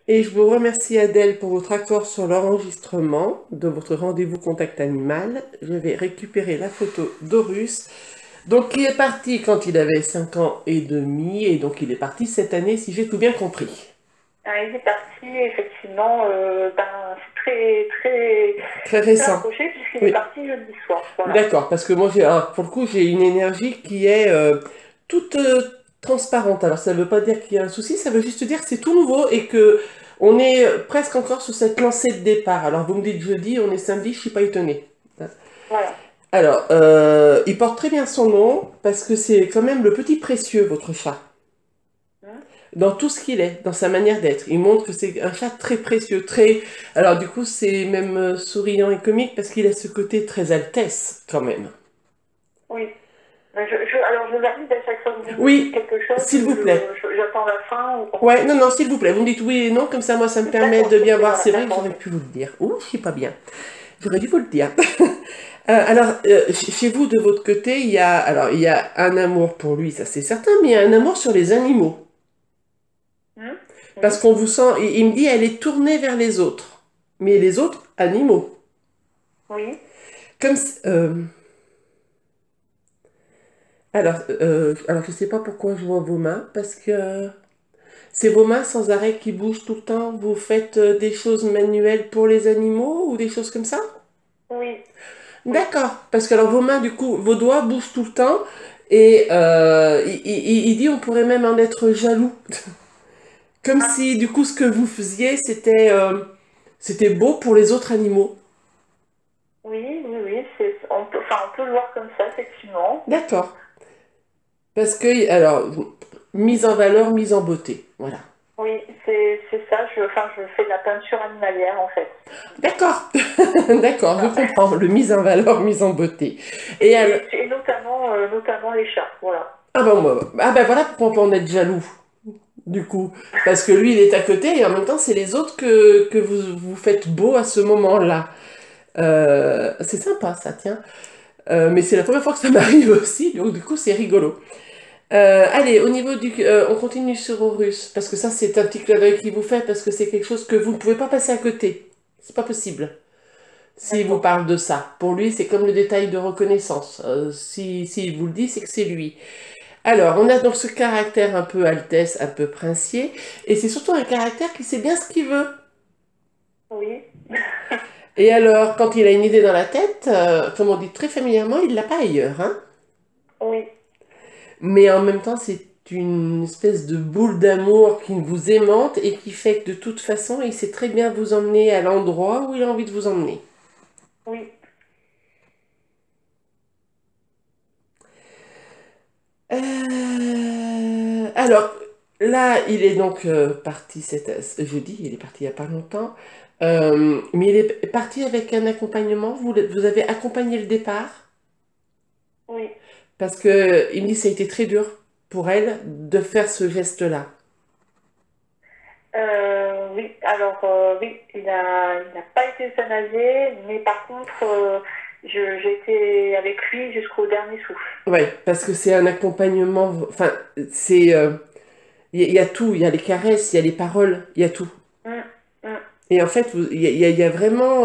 Et je vous remercie Adèle pour votre accord sur l'enregistrement de votre rendez-vous contact animal. Je vais récupérer la photo d'Horus, donc qui est parti quand il avait 5 ans et demi, et donc il est parti cette année si j'ai tout bien compris. Il est parti, effectivement, c'est très, très, Très très récent. rapproché puisqu'il est Oui, parti jeudi soir. Voilà. d'accord, parce que moi alors, pour le coup j'ai une énergie qui est toute transparente. Alors ça ne veut pas dire qu'il y a un souci, ça veut juste dire que c'est tout nouveau et que on est presque encore sur cette lancée de départ. Alors vous me dites jeudi, on est samedi, je suis pas étonnée. Voilà. Alors, il porte très bien son nom parce que c'est quand même le petit précieux, votre chat. Hein. Dans tout ce qu'il est, dans sa manière d'être. Il montre que c'est un chat très précieux, très... Alors du coup, c'est même souriant et comique parce qu'il a ce côté très altesse quand même. Oui. Mais alors, je valide à chaque fois que vous me dites Oui, quelque chose s'il ou vous plaît. j'attends la fin ou comment. Ouais, non, non, s'il vous plaît. Vous me dites oui et non, comme ça, moi, ça me permet D'accord, de bien ok, voir. voilà, C'est vrai que d'accord, j'aurais ok. pu vous le dire. Ouh, je suis pas bien. J'aurais dû vous le dire. Alors, chez vous, de votre côté, il y a un amour pour lui, ça c'est certain, mais il y a un amour sur les animaux. Hein. Parce Oui, qu'on vous sent, il me dit, elle est tournée vers les autres. Mais les autres animaux. oui. Comme, alors, je sais pas pourquoi je vois vos mains, parce que c'est vos mains sans arrêt qui bougent tout le temps. Vous faites des choses manuelles pour les animaux ou des choses comme ça? Oui, oui. D'accord. Parce que alors vos mains, du coup, vos doigts bougent tout le temps. Et il dit, on pourrait même en être jaloux. Comme Ah, si, du coup, ce que vous faisiez, c'était beau pour les autres animaux. oui, oui, oui. On peut le voir comme ça, effectivement. D'accord. Parce que, alors, mise en valeur, mise en beauté. Voilà. Oui, c'est ça. Je fais de la peinture animalière, en fait. D'accord. D'accord, je Voilà. comprends. Le mise en valeur, mise en beauté. Et alors, Et notamment les chats, voilà. ah ben voilà pourquoi on peut en être jaloux, du coup. Parce que lui, il est à côté et en même temps, c'est les autres que vous faites beau à ce moment-là. C'est sympa, ça, tiens. Mais c'est la première fois que ça m'arrive aussi, donc du coup, c'est rigolo. Allez, au niveau on continue sur Horus, parce que ça, c'est un petit clin d'œil qu'il vous fait, parce que c'est quelque chose que vous ne pouvez pas passer à côté. C'est pas possible. S'il vous D'accord. parle de ça. Pour lui, c'est comme le détail de reconnaissance. S'il vous le dit, c'est que c'est lui. Alors, on a donc ce caractère un peu altesse, un peu princier, et c'est surtout un caractère qui sait bien ce qu'il veut. Oui, Et alors, quand il a une idée dans la tête, comme on dit très familièrement, il l'a pas ailleurs, hein. oui, Mais en même temps, c'est une espèce de boule d'amour qui vous aimante et qui fait que de toute façon, il sait très bien vous emmener à l'endroit où il a envie de vous emmener. oui. Alors, là, il est donc parti ce jeudi, il est parti il n'y a pas longtemps. Mais il est parti avec un accompagnement. Vous avez accompagné le départ Oui. parce que il me dit que ça a été très dur pour elle de faire ce geste-là. Oui, alors oui, il n'a pas été euthanasié, mais par contre, j'ai été avec lui jusqu'au dernier souffle. Ouais, parce que c'est un accompagnement. Enfin, c'est il y a tout. Il y a les caresses, il y a les paroles, il y a tout. Mm, mm. Et en fait, il y a vraiment.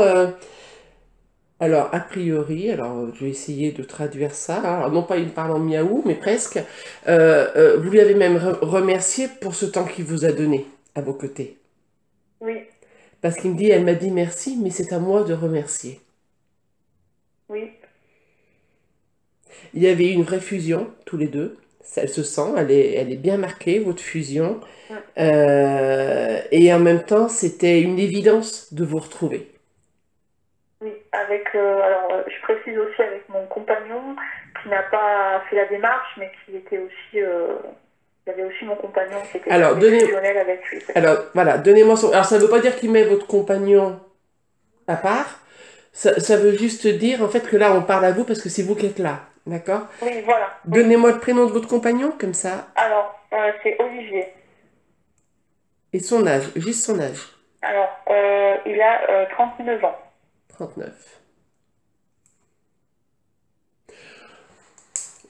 Alors, a priori, alors je vais essayer de traduire ça. Alors, non pas il parle en miaou, mais presque. Vous lui avez même remercié pour ce temps qu'il vous a donné à vos côtés. Oui, Parce qu'il me dit, elle m'a dit merci, mais c'est à moi de remercier. oui. Il y avait eu une vraie fusion, tous les deux. Ça, elle se sent, elle est bien marquée, votre fusion. Mm. Et en même temps, c'était une évidence de vous retrouver. Oui, je précise aussi avec mon compagnon qui n'a pas fait la démarche, mais qui était aussi, il y avait aussi mon compagnon qui était Alors, très fusionnel avec lui. alors voilà, donnez-moi son. Alors, ça ne veut pas dire qu'il met votre compagnon à part. Ça veut juste dire, en fait, que là, on parle à vous parce que c'est vous qui êtes là. D'accord? Oui, voilà, oui. Donnez-moi le prénom de votre compagnon, comme ça, Alors, c'est Olivier. et son âge, juste son âge. Alors, il a 39 ans. 39.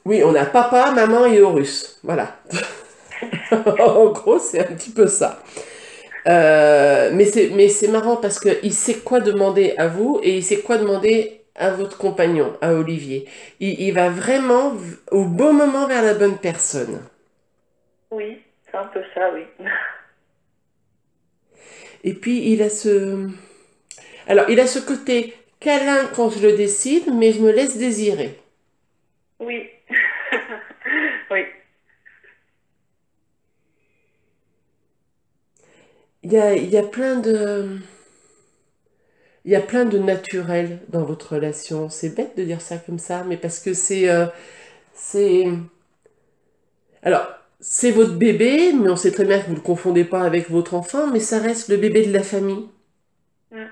Oui, on a papa, maman et Horus. Voilà. En gros, c'est un petit peu ça. Mais c'est marrant parce qu'il sait quoi demander à vous et il sait quoi demander à votre compagnon, à Olivier. Il va vraiment au bon moment vers la bonne personne. Oui, c'est un peu ça, oui. Et puis il a alors il a ce côté câlin quand je le décide, mais je me laisse désirer. Oui. Oui. Il y a plein il y a plein de naturel dans votre relation. C'est bête de dire ça comme ça, mais parce que c'est, alors, c'est votre bébé, mais on sait très bien que vous ne le confondez pas avec votre enfant, mais ça reste le bébé de la famille.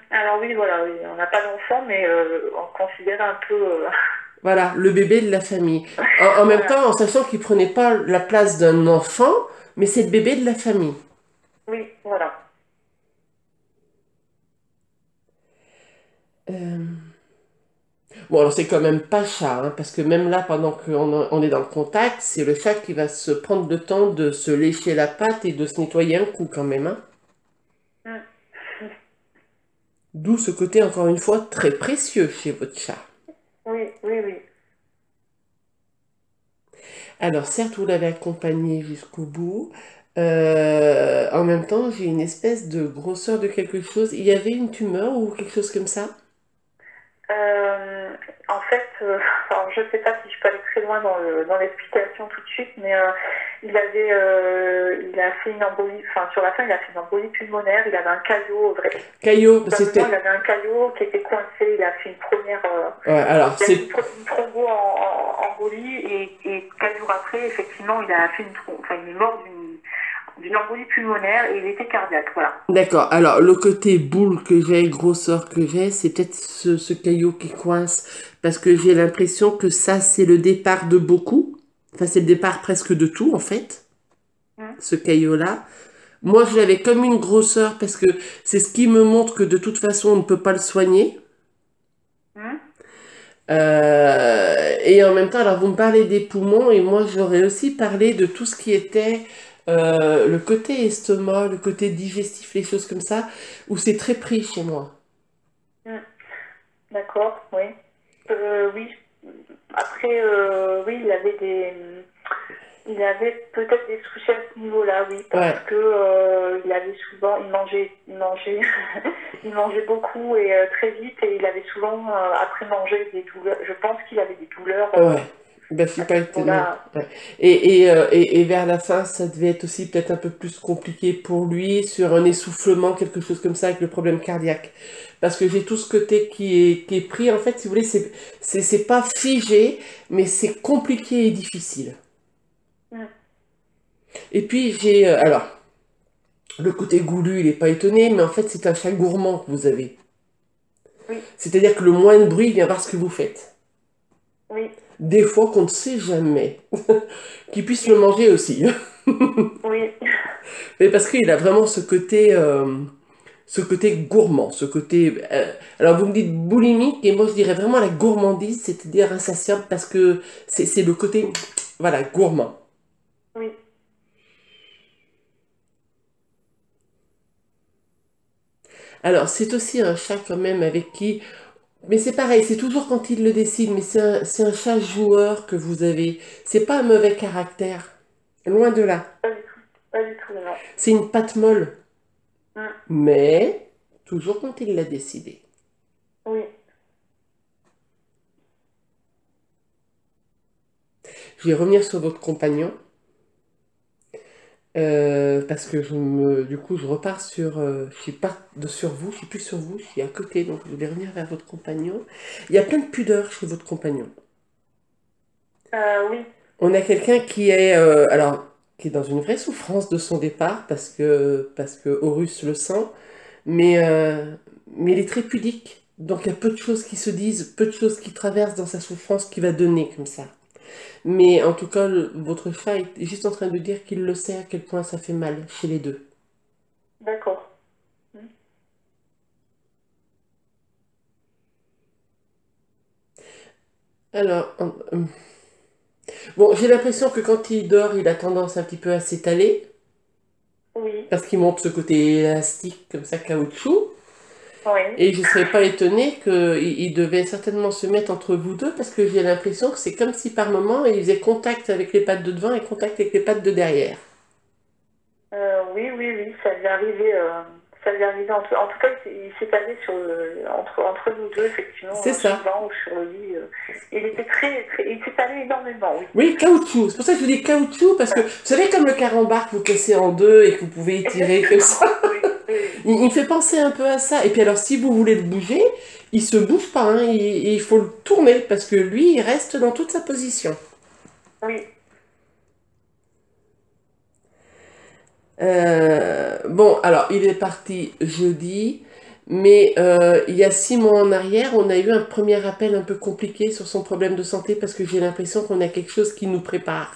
Alors oui, voilà, oui. On n'a pas d'enfant, mais on considère un peu... Voilà, le bébé de la famille. En même Voilà. temps, en sachant qu'il prenait pas la place d'un enfant, mais c'est le bébé de la famille. Oui, voilà. Euh, Bon, alors c'est quand même pas chat, hein, parce que même là, pendant on est dans le contact, c'est le chat qui va se prendre le temps de se lécher la patte et de se nettoyer un coup quand même, hein. Mm. D'où ce côté, encore une fois, très précieux chez votre chat. Oui, oui, oui. Alors, certes, vous l'avez accompagné jusqu'au bout. En même temps, j'ai une espèce de grosseur de quelque chose. Il y avait une tumeur ou quelque chose comme ça? Euh, En fait, alors je ne sais pas si je peux aller très loin dans l'explication tout de suite, mais il a fait une embolie, enfin sur la fin, il a fait une embolie pulmonaire, il avait un caillot, Caillot, véritablement, il c'était... avait un caillot qui était coincé, il a fait une première, Ouais, alors, il a fait c'est... une thrombo embolie, et 4 jours après, effectivement, il a fait enfin, il est mort d'une embolie pulmonaire et il était cardiaque, voilà. D'accord. Alors, le côté boule que j'ai, grosseur que j'ai, c'est peut-être ce caillot qui coince, parce que j'ai l'impression que ça, c'est le départ de beaucoup. Enfin, c'est le départ presque de tout, en fait, Mm. ce caillot-là. Moi, je l'avais comme une grosseur, parce que c'est ce qui me montre que de toute façon, on ne peut pas le soigner. Mm. Et en même temps, alors vous me parlez des poumons, et moi j'aurais aussi parlé de tout ce qui était le côté estomac, le côté digestif, les choses comme ça, où c'est très pris chez moi. Mm. D'accord, oui. Oui. Après, oui, il avait peut-être des soucis à ce niveau-là, oui, parce Ouais, que il avait souvent, il mangeait beaucoup et très vite, et il avait souvent, après manger, des douleurs. Je pense qu'il avait des douleurs ouais. Ben, je suis à pas ce étonnée. niveau-là. Ouais. Et vers la fin, ça devait être aussi peut-être un peu plus compliqué pour lui, sur un essoufflement, quelque chose comme ça, avec le problème cardiaque. Parce que j'ai tout ce côté qui est pris, en fait, si vous voulez, c'est pas figé, mais c'est compliqué et difficile. Mm. Et puis alors, le côté goulu, il n'est pas étonné, mais en fait, c'est un chat gourmand que vous avez. Oui, C'est-à-dire que le moins de bruit vient voir ce que vous faites. oui, Des fois qu'on ne sait jamais. Qu'il puisse le manger aussi. oui, Mais parce qu'il a vraiment ce côté gourmand, ce côté... alors vous me dites boulimique, et moi je dirais vraiment la gourmandise, c'est-à-dire insatiable, parce que c'est le côté, voilà, gourmand. oui. Alors c'est aussi un chat quand même avec qui... Mais c'est pareil, c'est toujours quand il le décide, mais c'est un chat joueur que vous avez. C'est pas un mauvais caractère. Loin de là. Pas du tout, pas du tout, non. C'est une patte molle. Mm. Mais toujours quand il l'a décidé. Oui, Je vais revenir sur votre compagnon. Parce que du coup, je repars je suis pas sur vous, je suis plus sur vous, je suis à côté, donc je vais revenir vers votre compagnon. Il y a plein de pudeur chez votre compagnon. oui, On a quelqu'un qui est dans une vraie souffrance de son départ, parce que Horus le sent, mais, euh, mais il est très pudique. Donc il y a peu de choses qui se disent, peu de choses qui traversent dans sa souffrance qui va donner comme ça. Mais en tout cas, votre chat est juste en train de dire qu'il le sait à quel point ça fait mal chez les deux. d'accord. Mm. Alors, bon, j'ai l'impression que quand il dort, il a tendance un petit peu à s'étaler. Oui, parce qu'il montre ce côté élastique, comme ça, caoutchouc. oui. Et je ne serais pas étonnée qu'il devait certainement se mettre entre vous deux, parce que j'ai l'impression que c'est comme si par moment, il faisait contact avec les pattes de devant et contact avec les pattes de derrière. Oui, oui, oui, ça lui est arrivé. Ça lui est arrivé. En tout cas, il s'est passé entre nous deux, effectivement, C'est ça. souvent, ou sur le lit. Il était il s'est allé énormément, oui. Oui, caoutchouc. C'est pour ça que je vous dis caoutchouc, parce que vous savez, comme le carambar que vous cassez en deux et que vous pouvez étirer comme Exactement, ça, oui, oui, il me fait penser un peu à ça. Et puis alors, si vous voulez le bouger, il se bouge pas, hein, il faut le tourner, parce que lui, il reste dans toute sa position. oui. Bon, alors, il est parti jeudi, mais il y a 6 mois en arrière, on a eu un premier appel un peu compliqué sur son problème de santé, parce que j'ai l'impression qu'on a quelque chose qui nous prépare.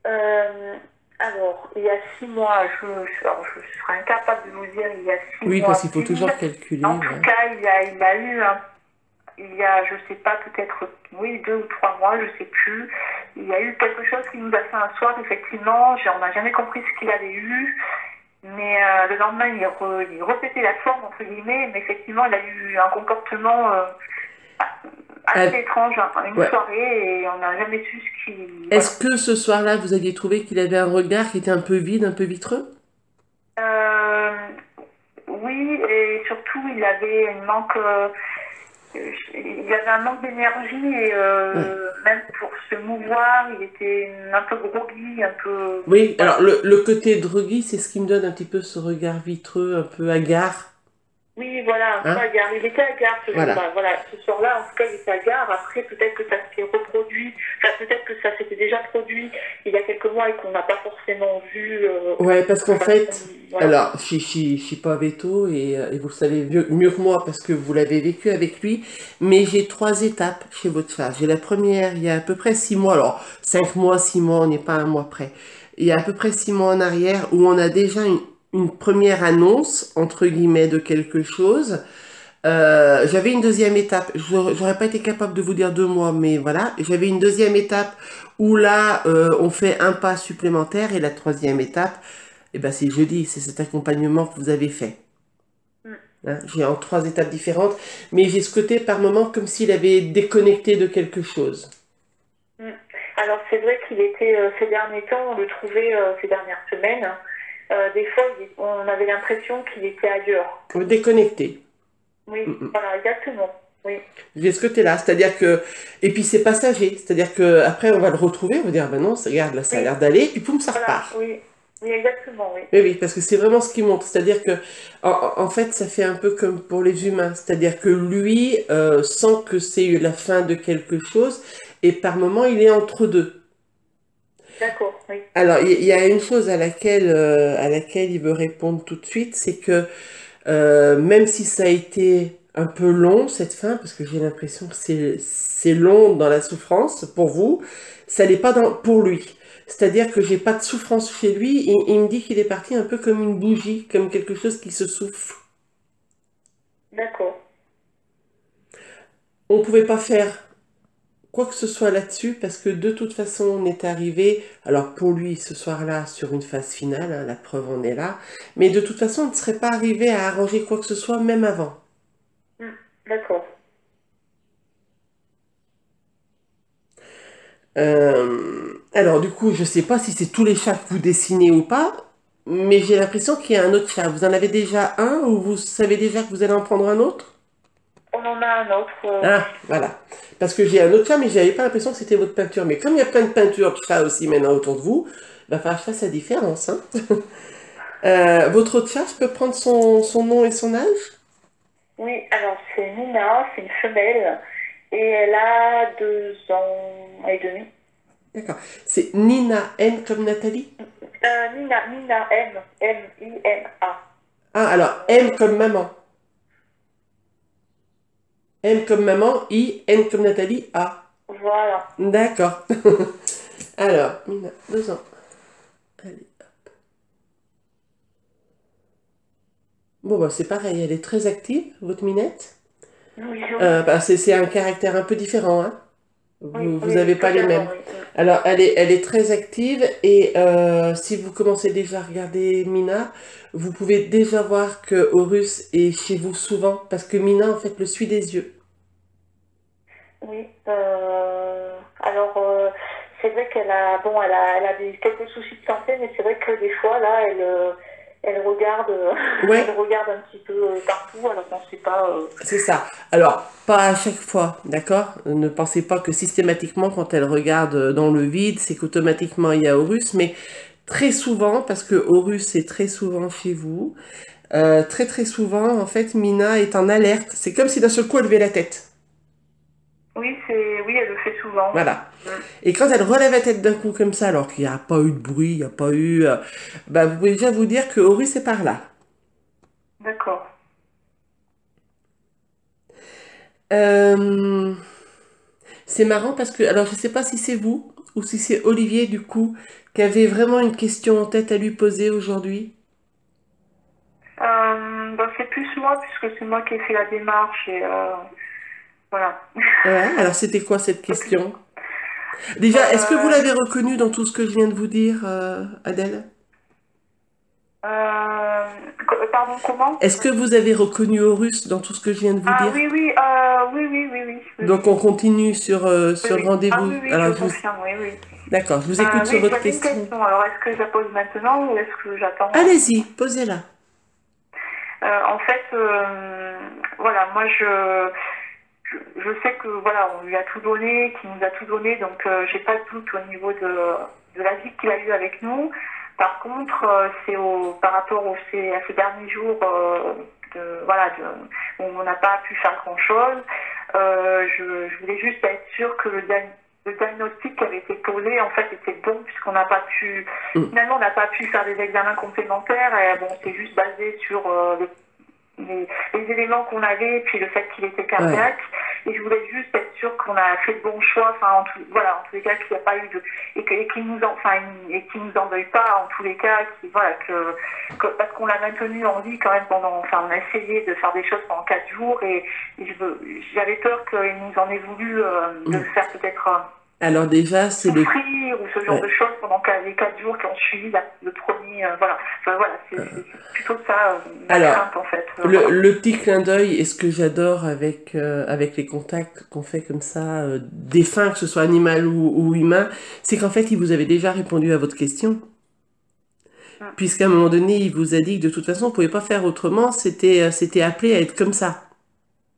Euh, alors, il y a 6 mois, alors, je serais incapable de vous dire, il y a six Oui, parce mois qu'il faut pile. toujours calculer, En tout ouais. cas, il a eu il y a, je sais pas, peut-être, oui, 2 ou 3 mois, je sais plus. Il y a eu quelque chose qui nous a fait un soir, effectivement. On n'a jamais compris ce qu'il avait eu. Mais le lendemain, il répétait la forme, entre guillemets. Mais effectivement, il a eu un comportement Ah, assez étrange, hein, une ouais. soirée, et on n'a jamais su ce qui. Voilà. Est-ce que ce soir-là, vous aviez trouvé qu'il avait un regard qui était un peu vide, un peu vitreux? Euh, oui, et surtout, il avait un manque d'énergie et Ouais. même pour se mouvoir, il était un peu groggy, un peu. Oui, alors Voilà. le côté drogué, c'est ce qui me donne un petit peu ce regard vitreux, un peu hagard, Oui, voilà, un peu hein? hagard. Il était hagard ce Voilà. jour-là. Voilà, ce soir-là, en tout cas, il était hagard. Après, peut-être que ça s'est reproduit. Enfin, peut-être que ça s'était déjà produit il y a quelques mois et qu'on n'a pas forcément vu. Ouais, parce De qu'en façon. fait, Voilà. alors, je suis pas veto et vous le savez mieux que moi parce que vous l'avez vécu avec lui, mais j'ai 3 étapes chez votre chat. J'ai la première, il y a à peu près 6 mois, alors 5 mois, 6 mois, on n'est pas un mois près. Il y a à peu près 6 mois en arrière où on a déjà une première annonce, entre guillemets, de quelque chose. J'avais une deuxième étape. J'aurais pas été capable de vous dire 2 mois, mais voilà. J'avais une deuxième étape où là, on fait un pas supplémentaire. Et la troisième étape, eh ben, c'est jeudi. C'est cet accompagnement que vous avez fait. Mm, Hein. J'ai en 3 étapes différentes. Mais j'ai ce côté par moment comme s'il avait déconnecté de quelque chose. mm. Alors, c'est vrai qu'il était, ces derniers temps, on le trouvait, ces dernières semaines, des fois, on avait l'impression qu'il était ailleurs. Déconnecté. Oui, Mm, mm. voilà, exactement. Oui, J'ai ce côté-là. C'est-à-dire que. Et puis c'est passager. C'est-à-dire que après on va le retrouver. On va dire, ben non, regarde, là, ça a oui, l'air d'aller. Puis poum, ça voilà, repart. oui, oui, exactement, oui. Oui, oui, parce que c'est vraiment ce qui montre. C'est-à-dire que, en fait, ça fait un peu comme pour les humains. C'est-à-dire que lui sent que c'est la fin de quelque chose et par moment, il est entre deux. D'accord, oui. Alors, il y a une chose à laquelle il veut répondre tout de suite, c'est que même si ça a été un peu long, cette fin, parce que j'ai l'impression que c'est long dans la souffrance pour vous, ça n'est pas pour lui. C'est-à-dire que j'ai pas de souffrance chez lui, il me dit qu'il est parti un peu comme une bougie, comme quelque chose qui se souffle. D'accord. On pouvait pas faire quoi que ce soit là-dessus, parce que de toute façon, on est arrivé, alors pour lui, ce soir-là, sur une phase finale, hein, la preuve en est là, mais de toute façon, on ne serait pas arrivé à arranger quoi que ce soit, même avant. Mm, d'accord. Alors du coup, je sais pas si c'est tous les chats que vous dessinez ou pas, mais j'ai l'impression qu'il y a un autre chat. Vous en avez déjà un ou vous savez déjà que vous allez en prendre un autre? On en a un autre, oui. Ah, voilà. Parce que j'ai un autre chat, mais j'avais pas l'impression que c'était votre peinture. Mais comme il y a plein de peintures de chats aussi maintenant autour de vous, il va falloir que je fasse la différence, hein. Votre autre chat, je peux prendre son nom et son âge? Oui, alors c'est Nina, c'est une femelle, et elle a 2 ans et demi. D'accord. C'est Nina N comme Nathalie? Nina, M-I-N-A. Ah, alors M comme maman. M comme maman, I, N comme Nathalie, A. Voilà. D'accord. Alors, Mina, 2 ans. Allez. Bon, bah, c'est pareil, elle est très active, votre minette. Oui, oui, Bah, c'est un caractère un peu différent, hein. oui, Vous oui, avez pas les totalement, mêmes. oui. Alors, elle est très active et si vous commencez déjà à regarder Mina, vous pouvez déjà voir que Horus est chez vous souvent parce que Mina, en fait, le suit des yeux. Oui. Alors, c'est vrai elle a quelques soucis de santé, mais c'est vrai que des fois, là, elle regarde, elle Ouais, regarde un petit peu partout, alors qu'on ne sait pas. c'est ça. Alors, pas à chaque fois, d'accord? Ne pensez pas que systématiquement, quand elle regarde dans le vide, c'est qu'automatiquement il y a Horus, mais très souvent, parce que Horus est très souvent chez vous, très très souvent, en fait, Mina est en alerte. C'est comme si d'un seul coup elle levait la tête. Oui, elle le fait souvent, oui. Voilà. Et quand elle relève la tête d'un coup comme ça, alors qu'il n'y a pas eu de bruit, il n'y a pas eu... bah, vous pouvez déjà vous dire que Horus est par là. D'accord. Euh, c'est marrant parce que... Alors, je ne sais pas si c'est vous ou si c'est Olivier, du coup, qui avait vraiment une question en tête à lui poser aujourd'hui. C'est plus moi, puisque c'est moi qui ai fait la démarche et voilà. Ouais, alors c'était quoi cette Donc, question? Déjà, est-ce que vous euh, l'avez reconnu dans tout ce que je viens de vous dire, Adèle? pardon, comment? Est-ce que vous avez reconnu Horus dans tout ce que je viens de vous Ah dire? oui, Donc on continue oui, sur le oui. Ah rendez-vous. oui, oui, je Alors confirme, oui, oui. d'accord, je vous écoute sur Oui, votre j'avais une question. question. Alors, est-ce que je la pose maintenant ou est-ce que j'attends? Allez-y, posez-la. En fait, voilà, moi, je sais que voilà, on lui a tout donné, qu'il nous a tout donné, donc j'ai pas de doute au niveau de la vie qu'il a eue avec nous. Par contre, par rapport à ces derniers jours où on n'a pas pu faire grand-chose. Je voulais juste être sûre que le diagnostic qui avait été posé en fait était bon puisqu'on n'a pas pu Mm. finalement on n'a pas pu faire des examens complémentaires et bon c'est juste basé sur les éléments qu'on avait, puis le fait qu'il était Ouais. cardiaque. Et je voulais juste être sûre qu'on a fait le bon choix, enfin, voilà, en tous les cas, qu'il n'y a pas eu de. Et qu'il nous en veuille pas, en tous les cas, voilà, parce qu'on l'a maintenu en vie quand même enfin, on a essayé de faire des choses pendant 4 jours, et j'avais peur qu'il nous en ait voulu de Mm. faire peut-être Alors déjà, c'est le... souffrir ou ce genre de ouais. choses pendant les 4 jours qui ont suivi le premier, voilà. Enfin, voilà, c'est plutôt ça, ma Alors, crainte, en fait, voilà. le petit clin d'œil et ce que j'adore avec les contacts qu'on fait comme ça, défunts, que ce soit animal ou humain, c'est qu'en fait, il vous avait déjà répondu à votre question. Mm. Puisqu'à un moment donné, il vous a dit que de toute façon, on ne pouvait pas faire autrement, c'était appelé à être comme ça.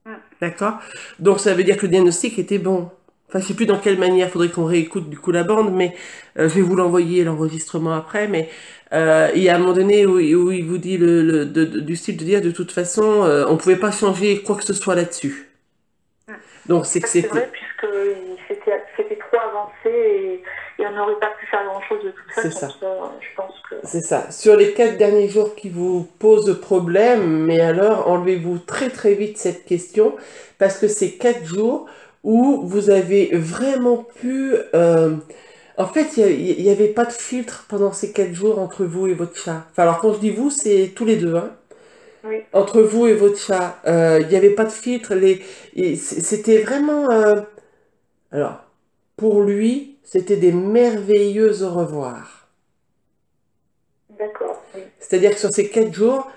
Mm. D'accord? Donc ça veut dire que le diagnostic était bon. Enfin, je sais plus dans quelle manière, il faudrait qu'on réécoute du coup la bande, mais je vais vous l'envoyer l'enregistrement après. Mais il y a un moment donné où il vous dit du style de dire de toute façon, on pouvait pas changer quoi que ce soit là-dessus. Mm. Donc c'est que C'est vrai, c'était, puisque c'était trop avancé et on n'aurait pas pu faire grand-chose de toute c'est façon. ça. Ça, je pense que... C'est ça. Sur les 4 derniers jours qui vous posent problème, mais alors enlevez-vous très très vite cette question parce que c'est 4 jours où vous avez vraiment pu... en fait, il y avait pas de filtre pendant ces 4 jours entre vous et votre chat. Enfin, alors quand je dis vous, c'est tous les deux, hein. Oui, Entre vous et votre chat, il n'y avait pas de filtre. C'était vraiment... alors, pour lui, c'était des merveilleux au revoir. d'accord, oui. C'est-à-dire que sur ces 4 jours,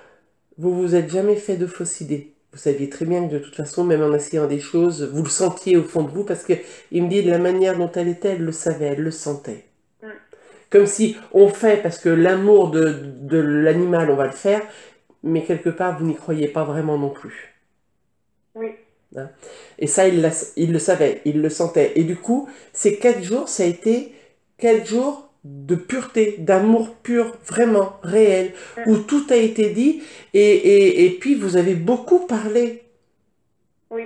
vous vous êtes jamais fait de fausses idées. Vous saviez très bien que de toute façon, même en essayant des choses, vous le sentiez au fond de vous parce que il me dit de la manière dont elle était, elle le savait, elle le sentait. Mm. Comme si on fait parce que l'amour de l'animal, on va le faire, mais quelque part, vous n'y croyez pas vraiment non plus. Oui, Hein. Et ça, il le savait, il le sentait. Et du coup, ces 4 jours, ça a été 4 jours de pureté, d'amour pur, vraiment réel, mm. où tout a été dit, et puis vous avez beaucoup parlé, Oui,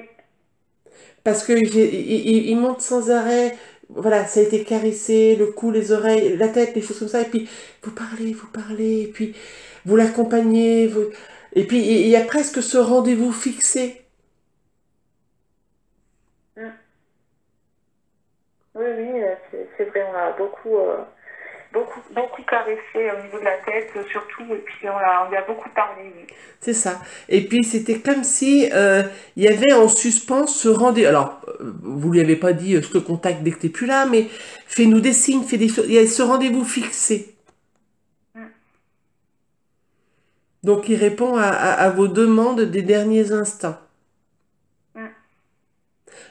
parce que il monte sans arrêt, voilà, ça a été caressé, le cou, les oreilles, la tête, les choses comme ça, et puis vous parlez, et puis vous l'accompagnez, et puis il y a presque ce rendez-vous fixé. mm. Oui, oui, c'est vrai, on a beaucoup caressé au niveau de la tête, surtout, et puis on lui a beaucoup parlé. Oui. C'est ça. Et puis c'était comme si il y avait en suspens ce rendez-vous. Alors, vous lui avez pas dit je te contacte dès que t'es plus là, mais fais-nous des signes, fais des choses. Il y a ce rendez-vous fixé. Mm, Donc il répond à vos demandes des derniers instants. mm.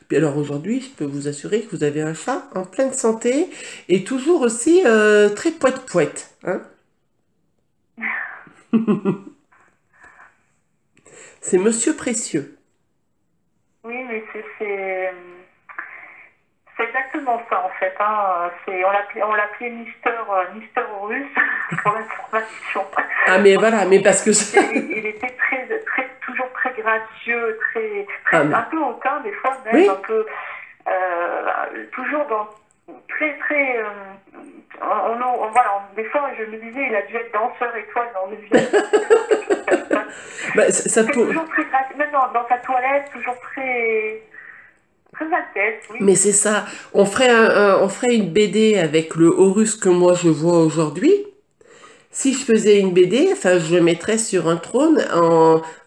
Puis alors aujourd'hui, je peux vous assurer que vous avez un chat en pleine santé et toujours aussi très poète-poète, hein. C'est Monsieur Précieux. Oui, mais c'est exactement ça en fait. Hein. On l'appelait Mister Horus pour l'information. Ah mais voilà, mais parce que Il était toujours très gracieux, ah mais un peu hautain des fois même, oui, un peu toujours dans très voilà, des fois je me disais il a dû être danseur étoile dans le vieux. bah, ça C'est peut. toujours très gracieux, même dans sa toilette, toujours très à tête, oui. Mais c'est ça. On ferait une BD avec le Horus que moi je vois aujourd'hui. Si je faisais une BD, enfin, je le mettrais sur un trône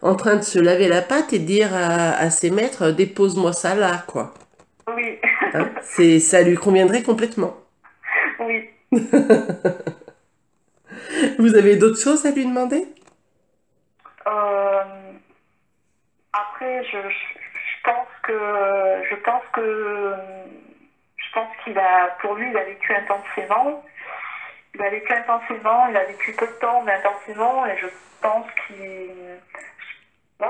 en train de se laver la patte et dire à ses maîtres, dépose-moi ça là, quoi. Oui, Hein, ça lui conviendrait complètement. oui. Vous avez d'autres choses à lui demander? Euh, Après, je pense qu'il a, pour lui, il a vécu intensément. Il a vécu intensément, il a vécu peu de temps, mais intensément, et je pense qu'il. Bon,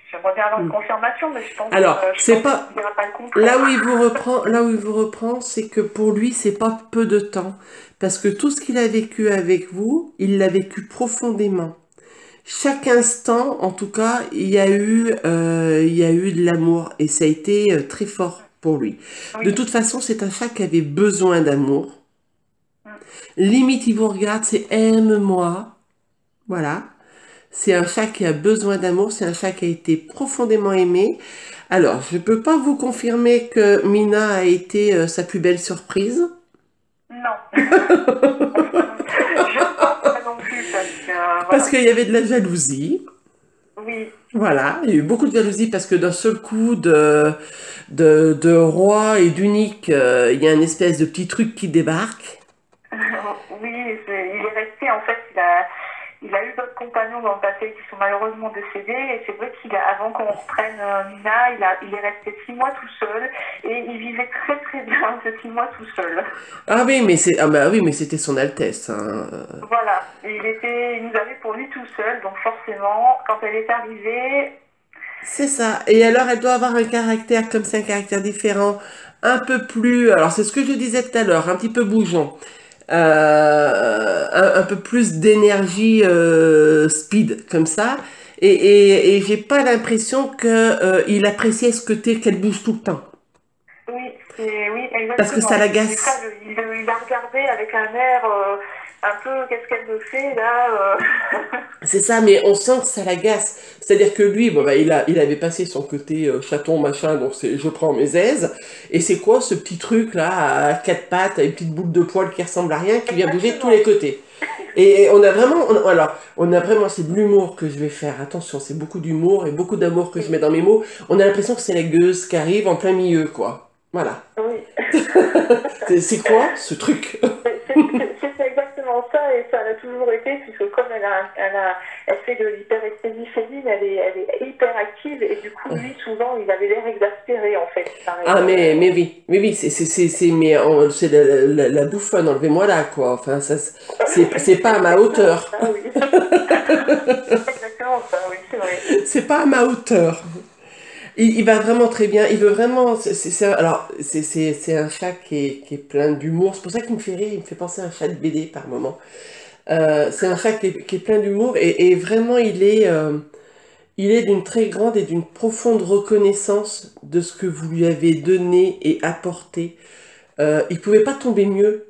j'aimerais bien avoir une confirmation, mais Alors, je c'est pense pas qu'il ne dira pas le contraire. là où il vous reprend, c'est que pour lui, c'est pas peu de temps, parce que tout ce qu'il a vécu avec vous, il l'a vécu profondément. Chaque instant, en tout cas, il y a eu de l'amour et ça a été très fort pour lui. De Oui. toute façon, c'est un chat qui avait besoin d'amour. Limite, il vous regarde, c'est aime-moi. Voilà. C'est un chat qui a besoin d'amour, c'est un chat qui a été profondément aimé. Alors, je ne peux pas vous confirmer que Mina a été sa plus belle surprise. Non. Je ne pense pas non plus, parce que, Parce voilà. qu'il y avait de la jalousie. Oui. Voilà, il y a eu beaucoup de jalousie parce que d'un seul coup de roi et d'unique, il y a une espèce de petit truc qui débarque. Oui, il est resté, en fait, il a eu d'autres compagnons dans le passé qui sont malheureusement décédés, et c'est vrai avant qu'on reprenne Mina, il est resté 6 mois tout seul, et il vivait très très bien ces 6 mois tout seul. Ah oui, mais ah bah oui, mais c'était son Altesse, hein. Voilà, et il nous avait pour lui tout seul, donc forcément, quand elle est arrivée, C'est ça. Et alors, elle doit avoir un caractère comme c'est un caractère différent, un peu plus. Alors, c'est ce que je disais tout à l'heure, un petit peu bougeon. Un peu plus d'énergie speed comme ça et j'ai pas l'impression que il appréciait ce côté qu'elle bouge tout le temps oui, parce que ça exactement. Des fois, l'agace. il la regardait avec un air un peu, qu'est-ce qu'elle me fait là C'est ça, mais on sent que ça l'agace. C'est-à-dire que lui, bon, bah, il avait passé son côté chaton, machin, donc c'est je prends mes aises. Et c'est quoi ce petit truc là, à quatre pattes, avec une petite boule de poil qui ressemble à rien, qui vient bouger de tous les Exactement. côtés. Et on a vraiment, alors, on a vraiment, c'est de l'humour que je vais faire. Attention, c'est beaucoup d'humour et beaucoup d'amour que je mets dans mes mots. On a l'impression que c'est la gueuse qui arrive en plein milieu, quoi. Voilà. Oui. C'est quoi ce truc? C'est exactement ça, et ça l'a toujours été, puisque comme elle fait de l'hyperesthésie féline, elle est hyper active, et du coup, lui, souvent, il avait l'air exaspéré, en fait. Ah, mais oui, c'est la bouffonne, enlevez-moi là, quoi. Enfin, ça, c'est pas à ma hauteur. Ça, oui. C'est exactement ça, oui, c'est vrai. C'est pas à ma hauteur. Il va vraiment très bien. Il veut vraiment. Alors, c'est un chat qui est plein d'humour. C'est pour ça qu'il me fait rire. Il me fait penser à un chat de BD par moment. C'est un chat qui est plein d'humour et vraiment, il est d'une très grande et d'une profonde reconnaissance de ce que vous lui avez donné et apporté. Il pouvait pas tomber mieux.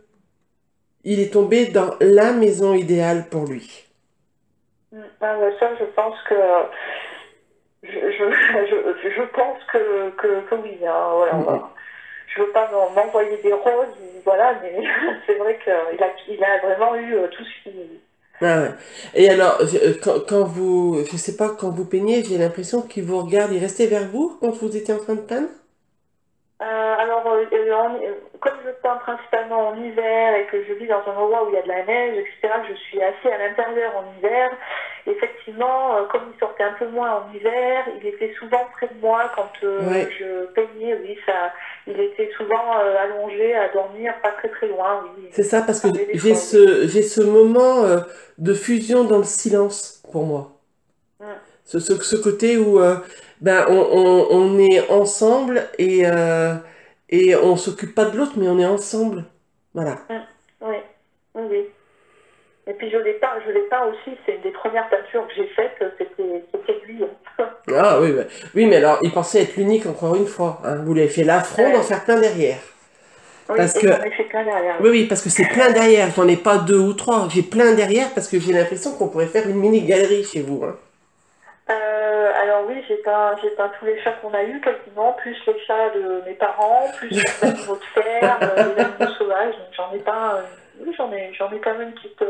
Il est tombé dans la maison idéale pour lui. Ah, ouais, ça, je pense que je pense que oui, hein, voilà, je veux pas m'envoyer des roses, voilà, mais c'est vrai qu'il a vraiment eu tout ce qu'il... Ah ouais. Et alors, quand vous, je sais pas, quand vous peignez, j'ai l'impression qu'il vous regarde, il restait vers vous quand vous étiez en train de peindre? Comme je peins principalement en hiver et que je vis dans un endroit où il y a de la neige, etc., je suis assez à l'intérieur en hiver. Effectivement, comme il sortait un peu moins en hiver, il était souvent près de moi quand Ouais, je peignais, oui, ça, il était souvent allongé à dormir, pas très très loin, oui. c'est ça, parce Ça que arrivait des fois, oui. j'ai ce moment de fusion dans le silence pour moi. Mm, Ce côté où ben, on est ensemble et on s'occupe pas de l'autre, mais on est ensemble. Voilà. mm, oui, oui, oui. Et puis je l'ai peint aussi, c'est une des premières peintures que j'ai faites, c'était lui. Ah oui, oui, mais alors, il pensait être l'unique encore une fois, hein. Vous lui avez fait l'affront d'en Euh, faire plein derrière. oui, Parce et que, j'en ai fait plein derrière, oui, oui. oui, parce que c'est plein derrière. J'en ai pas deux ou trois. J'ai plein derrière parce que j'ai l'impression qu'on pourrait faire une mini-galerie chez vous, hein. Alors oui, j'ai peint tous les chats qu'on a eus quasiment, plus les chats de mes parents, plus les animaux de ferme, les animaux sauvages. Donc j'en ai peint, oui, j'en ai quand même une petite.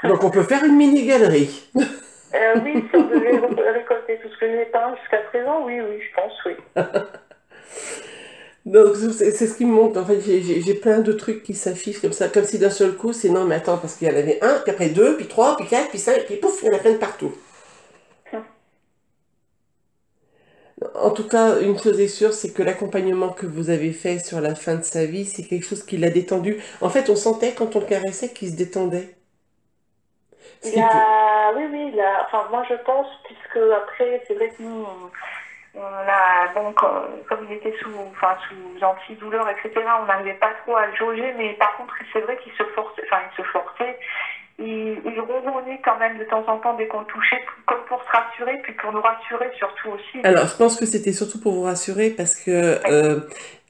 Donc on peut faire une mini-galerie. Oui, si on devait récolter tout ce que j'ai peint jusqu'à présent, oui, oui, je pense, oui. Donc c'est ce qui me montre. En fait, j'ai plein de trucs qui s'affichent comme ça, comme si d'un seul coup, c'est non, mais attends, parce qu'il y en avait un, puis après deux, puis trois, puis quatre, puis cinq, puis pouf, il y en a plein de partout. En tout cas, une chose est sûre, c'est que l'accompagnement que vous avez fait sur la fin de sa vie, c'est quelque chose qui l'a détendu. En fait, on sentait quand on le caressait qu'il se détendait. Ce qui peut... Oui, oui, enfin, moi je pense, puisque après, c'est vrai que nous, on a, donc, comme il était sous antidouleur, etc., on n'arrivait pas trop à le jauger, mais par contre, c'est vrai qu'il se forçait, il ronronnait quand même de temps en temps dès qu'on le touchait, comme pour se rassurer, puis pour nous rassurer surtout aussi. Alors, je pense que c'était surtout pour vous rassurer parce que, Ouais.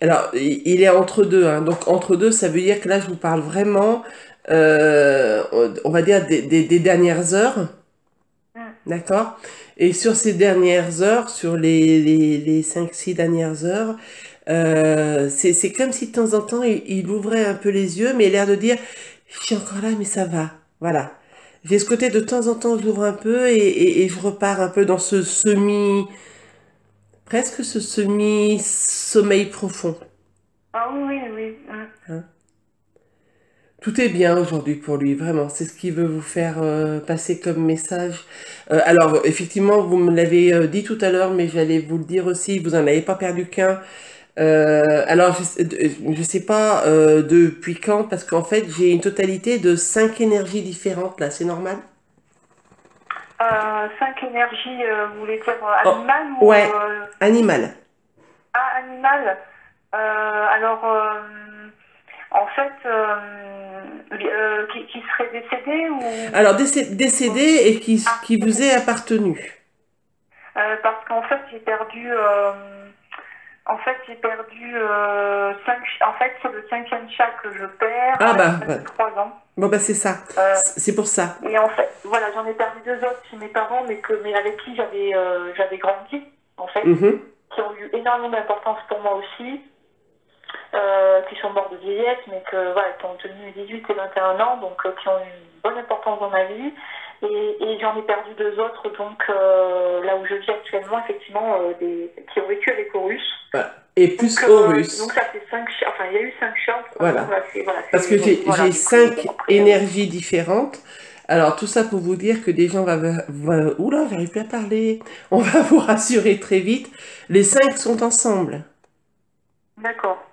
alors, il est entre deux, hein. Donc, entre deux, ça veut dire que là, je vous parle vraiment, on va dire, des dernières heures, Mm. d'accord? Et sur ces dernières heures, sur les 5-6 dernières heures, c'est comme si de temps en temps, il ouvrait un peu les yeux, mais l'air de dire, je suis encore là, mais ça va. Voilà. J'ai ce côté de temps en temps, j'ouvre un peu et je repars un peu dans ce presque ce semi-sommeil profond. Ah oui, oui, oui. Mm. Hein. Tout est bien aujourd'hui pour lui, vraiment. C'est ce qu'il veut vous faire passer comme message. Alors, effectivement, vous me l'avez dit tout à l'heure, mais j'allais vous le dire aussi, vous n'en avez pas perdu qu'un. Alors, je sais pas depuis quand, parce qu'en fait, j'ai une totalité de 5 énergies différentes, là, c'est normal? 5 énergies, vous voulez dire Oh, animales ou ouais, animal. animales? Alors, en fait, qui serait décédé ou... Alors, décédé et Ah, qui vous est appartenu. parce qu'en fait, j'ai perdu en fait, c'est le cinquième chat que je perds Ah à bah, l'âge bah, de 3 ans. bon bah c'est ça. Euh, C'est pour ça. et en fait, voilà, j'en ai perdu deux autres chez mes parents, mais avec qui j'avais grandi, en fait, Mhm. qui ont eu énormément d'importance pour moi aussi, qui sont morts de vieillesse, mais voilà, qui ont tenu 18 et 21 ans, donc qui ont eu une bonne importance dans ma vie. Et j'en ai perdu deux autres, donc là où je vis actuellement, effectivement, qui ont vécu avec Horus. Voilà. Et Donc, plus Horus. ça fait 5 chats, enfin il y a eu 5 chats, de toute façon, Voilà. là, Parce que voilà, j'ai du coup, bon, cinq après, énergies différentes. Alors, tout ça pour vous dire que des gens oula, j'arrive plus à parler. On va vous rassurer très vite. Les 5 sont ensemble. d'accord.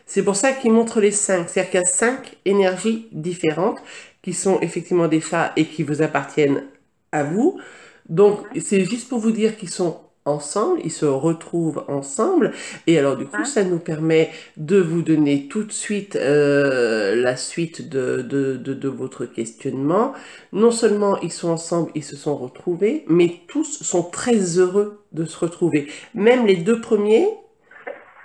C'est pour ça qu'ils montrent les 5. C'est-à-dire qu'il y a 5 énergies différentes qui sont effectivement des chats et qui vous appartiennent à vous. Donc, Mhm. c'est juste pour vous dire qu'ils sont ensemble, ils se retrouvent ensemble. Et alors, du coup, Hein. ça nous permet de vous donner tout de suite la suite de votre questionnement. Non seulement ils sont ensemble, ils se sont retrouvés, mais tous sont très heureux de se retrouver. Même les deux premiers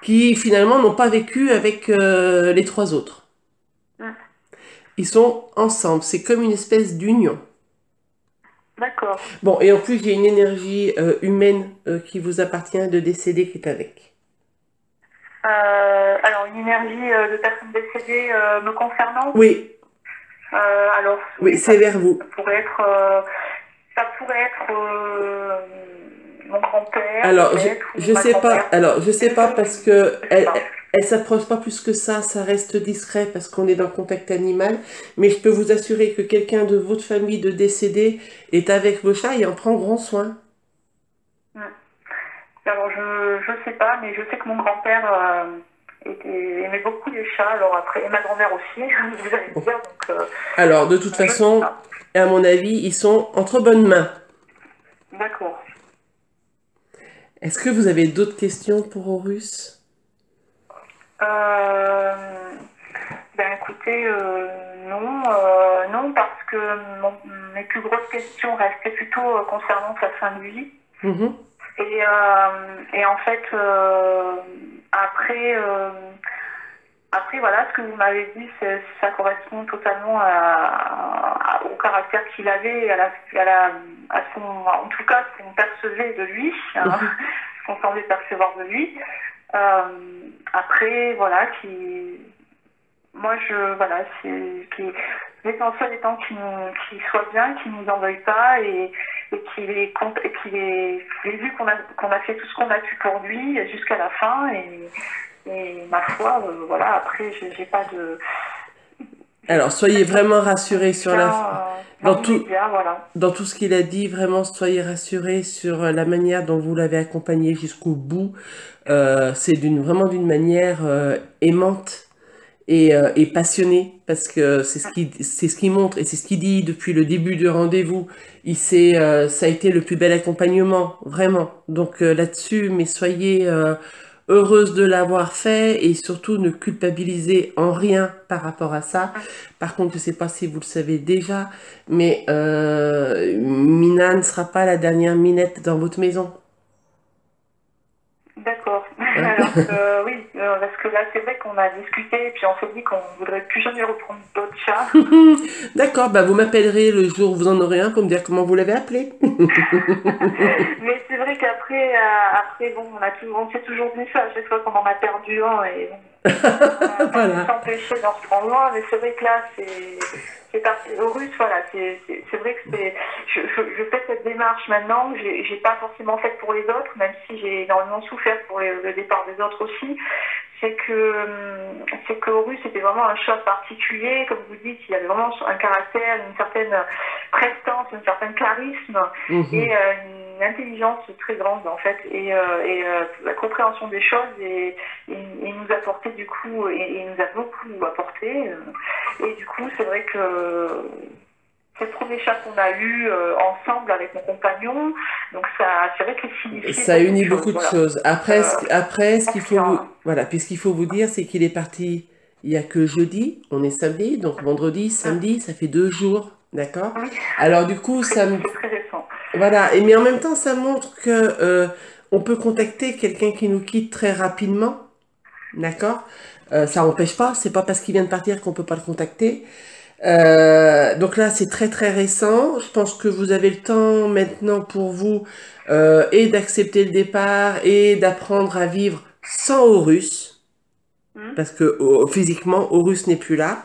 qui finalement n'ont pas vécu avec les trois autres. Hein. Ils sont ensemble, c'est comme une espèce d'union. D'accord. Bon, et en plus, il y a une énergie humaine qui vous appartient de décédé qui est avec. Alors, une énergie de personnes décédées me concernant. Oui, Alors, oui, oui, c'est vers vous. ça pourrait être mon grand-père, Alors, peut-être, ou je ma sais pas, grand-mère. alors, je sais pas parce que Je sais pas. elle s'approche pas plus que ça reste discret parce qu'on est dans le contact animal, mais je peux vous assurer que quelqu'un de votre famille de décédé est avec vos chats et en prend grand soin. Hmm. Alors, je sais pas, mais je sais que mon grand-père aimait beaucoup les chats. Alors après, et ma grand-mère aussi, vous allez me Bon. dire. Donc, Alors, de toute je sais façon, pas. à mon avis, ils sont entre bonnes mains. D'accord. Est-ce que vous avez d'autres questions pour Horus? Euh, Ben écoutez, non, non, parce que mes plus grosses questions restaient plutôt concernant sa fin de vie. Mhm, Et en fait, après, après, voilà, ce que vous m'avez dit, ça correspond totalement au caractère qu'il avait, et à son, en tout cas, ce qu'on percevait de lui, hein, mhm. ce qu'on semblait percevoir de lui. Euh, Après, voilà, moi, voilà, l'essentiel étant qu'il soit bien, qu'il nous en veuille pas et qu'il ait vu qu'on a fait tout ce qu'on a pu pour lui jusqu'à la fin et ma foi, voilà, après, j'ai pas de. Alors, soyez vraiment rassurés sur Dans dans tout, l'immédiat, voilà. dans tout ce qu'il a dit, vraiment soyez rassurés sur la manière dont vous l'avez accompagné jusqu'au bout. C'est vraiment d'une manière aimante et passionnée parce que c'est ce qu'il montre et c'est ce qu'il dit depuis le début du rendez-vous. Ça a été le plus bel accompagnement, vraiment. Donc là-dessus, mais soyez heureuse de l'avoir fait et surtout ne culpabilisez en rien par rapport à ça. Par contre, je ne sais pas si vous le savez déjà, mais Mina ne sera pas la dernière Minette dans votre maison. D'accord. Hein. Alors oui, parce que là, c'est vrai qu'on a discuté et puis on s'est dit qu'on voudrait plus jamais reprendre d'autres chats. D'accord, bah vous m'appellerez le jour où vous en aurez un pour me dire comment vous l'avez appelé. Mais c'est vrai qu'après, après, bon, on s'est toujours dit ça à chaque fois qu'on en a perdu un et on a pas pu Voilà. s'empêcher d'en reprendre loin, mais c'est vrai que là, c'est parti au russe, voilà, c'est vrai que je fais cette démarche maintenant, que j'ai pas forcément faite pour les autres, même si j'ai énormément souffert pour le départ des autres aussi. C'est que Horus c'était vraiment un choc particulier, comme vous dites, il avait vraiment un caractère, une certaine prestance, un certain charisme Mhm. et une intelligence très grande en fait et la compréhension des choses et nous apporter du coup et nous a beaucoup apporté et du coup c'est vrai que c'est le premier chat qu'on a eu ensemble avec mon compagnon, donc ça c'est vrai qu'il signifiait Ça beaucoup de unit choses, beaucoup de voilà. choses. Après, Euh, ce qu'il faut Confiant. voilà, puis ce qu'il faut vous dire, c'est qu'il est parti il y a que jeudi, on est samedi, donc vendredi, samedi, ça fait 2 jours, d'accord? Oui, Alors du coup, c'est très récent. voilà, mais en même temps, ça montre que on peut contacter quelqu'un qui nous quitte très rapidement, d'accord? Ça n'empêche pas, c'est pas parce qu'il vient de partir qu'on peut pas le contacter. Donc là, c'est très très récent. Je pense que vous avez le temps maintenant pour vous et d'accepter le départ et d'apprendre à vivre sans Horus, Hmm. parce que physiquement, Horus n'est plus là.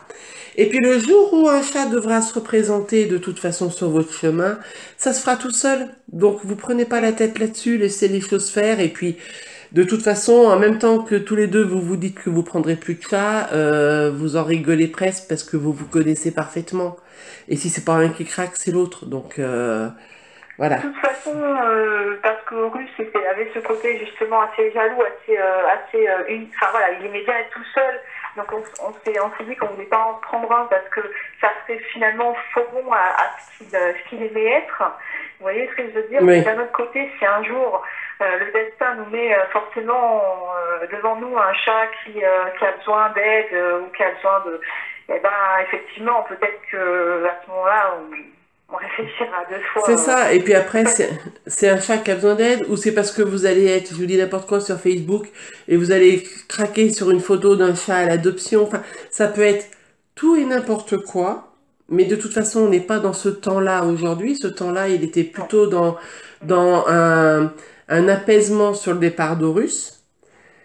Et puis le jour où un chat devra se représenter de toute façon sur votre chemin, ça se fera tout seul. Donc vous prenez pas la Oui, tête là-dessus, laissez les choses faire. Et puis de toute façon, en même temps que tous les deux vous vous dites que vous prendrez plus de chat, vous en rigolez presque parce que vous vous connaissez parfaitement. Et si c'est pas un qui craque, c'est l'autre. Donc de voilà. toute façon, parce que Horus avait ce côté justement assez jaloux, enfin voilà, il aimait bien être tout seul. Donc on s'est dit qu'on ne voulait pas en prendre un parce que ça serait finalement faux bon à ce qu'il aimait être. Vous voyez ce que je veux dire? Mais Oui. d'un autre côté, si un jour le destin nous met forcément devant nous un chat qui a besoin d'aide ou qui a besoin de, eh ben effectivement, peut-être que à ce moment-là, on réfléchira deux fois. C'est ça. Et puis après, Ouais. c'est un chat qui a besoin d'aide ou c'est parce que vous allez être, je vous dis n'importe quoi sur Facebook et vous allez craquer sur une photo d'un chat à l'adoption. Enfin, ça peut être tout et n'importe quoi. Mais de toute façon, on n'est pas dans ce temps-là aujourd'hui. Ce temps-là, il était Non. plutôt dans un apaisement sur le départ d'Horus.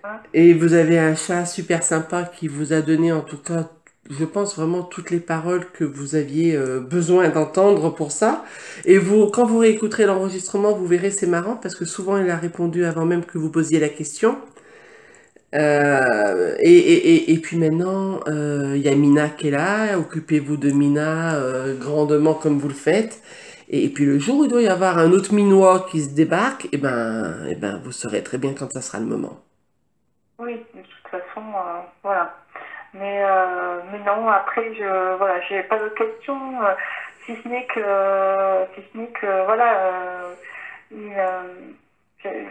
Hein. Et vous avez un chat super sympa qui vous a donné, en tout cas, je pense vraiment toutes les paroles que vous aviez besoin d'entendre pour ça. Et vous, quand vous réécouterez l'enregistrement, vous verrez, c'est marrant parce que souvent il a répondu avant même que vous posiez la question. Et puis maintenant, il y a Mina qui est là. Occupez-vous de Mina grandement comme vous le faites. Et puis le jour où il doit y avoir un autre Minois qui se débarque, et ben, vous saurez très bien quand ça sera le moment. Oui, de toute façon, voilà. Mais non, après, voilà, j'ai pas d'autres questions, si ce n'est que, voilà,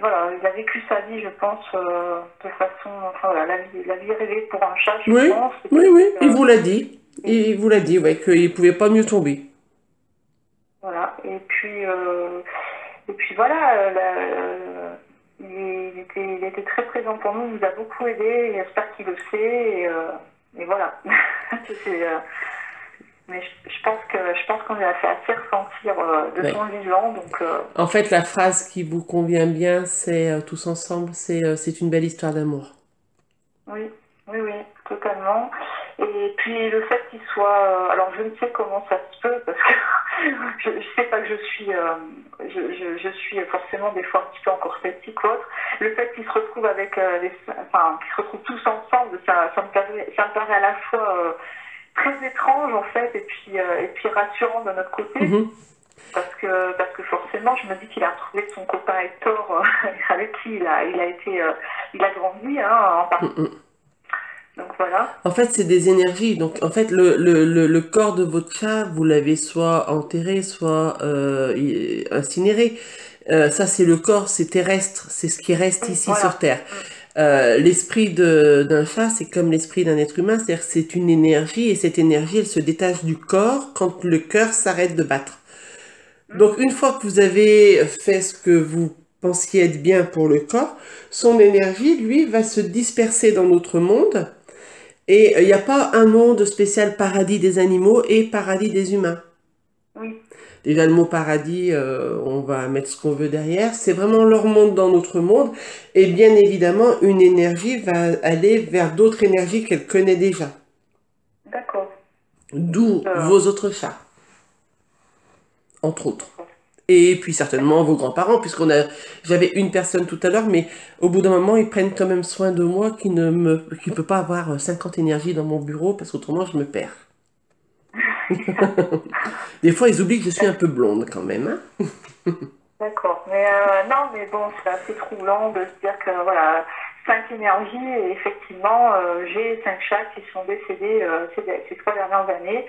voilà, il a vécu sa vie, je pense, de façon, enfin, voilà, la vie rêvée pour un chat, je Oui, pense. oui, oui, il Euh, vous l'a dit. et, Il vous l'a dit, ouais, qu'il pouvait pas mieux tomber. voilà. Et puis voilà, il était très présent pour nous, il nous a beaucoup aidé, et j'espère qu'il le sait, et voilà. C'est, mais je pense qu'on lui a fait assez ressentir de Ouais. son vivant, donc En fait, la phrase qui vous convient bien, c'est tous ensemble, c'est une belle histoire d'amour. oui, oui, oui, totalement. Et puis le fait qu'il soit, alors je ne sais comment ça se peut, parce que je sais pas que je suis, je suis forcément des fois un petit peu encore sceptique ou autre. Le fait qu'ils se retrouvent avec enfin, qu'ils se retrouvent tous ensemble, ça me paraît à la fois très étrange en fait, et puis rassurant de notre côté. Mhm. Parce que forcément, je me dis qu'il a retrouvé son copain Hector, avec qui il a été, il a grandi, hein, en partie. Mhm. Donc voilà. En fait, c'est des énergies. Donc, en fait, le corps de votre chat, vous l'avez soit enterré, soit incinéré. Ça, c'est le corps, c'est terrestre, c'est ce qui reste Oui, ici sur voilà. Terre. Mm. L'esprit d'un chat, c'est comme l'esprit d'un être humain, c'est-à-dire que c'est une énergie et cette énergie, elle se détache du corps quand le cœur s'arrête de battre. Mm. Donc, une fois que vous avez fait ce que vous pensiez être bien pour le corps, son énergie, lui, va se disperser dans notre monde. Et il n'y a pas un monde spécial paradis des animaux et paradis des humains. Oui, Déjà, le mot paradis, on va mettre ce qu'on veut derrière. C'est vraiment leur monde dans notre monde. Et bien évidemment, une énergie va aller vers d'autres énergies qu'elle connaît déjà. d'accord. D'où Euh, vos autres chats, entre autres. d'accord. Et puis certainement vos grands-parents, j'avais une personne tout à l'heure, mais au bout d'un moment, ils prennent quand même soin de moi qui peut pas avoir 50 énergies dans mon bureau parce qu'autrement, je me perds. Des fois, ils oublient que je suis un peu blonde quand même, hein. D'accord. Mais non, mais bon, c'est assez troublant de se dire que voilà, 5 énergies, et effectivement, j'ai 5 chats qui sont décédés ces 3 dernières années.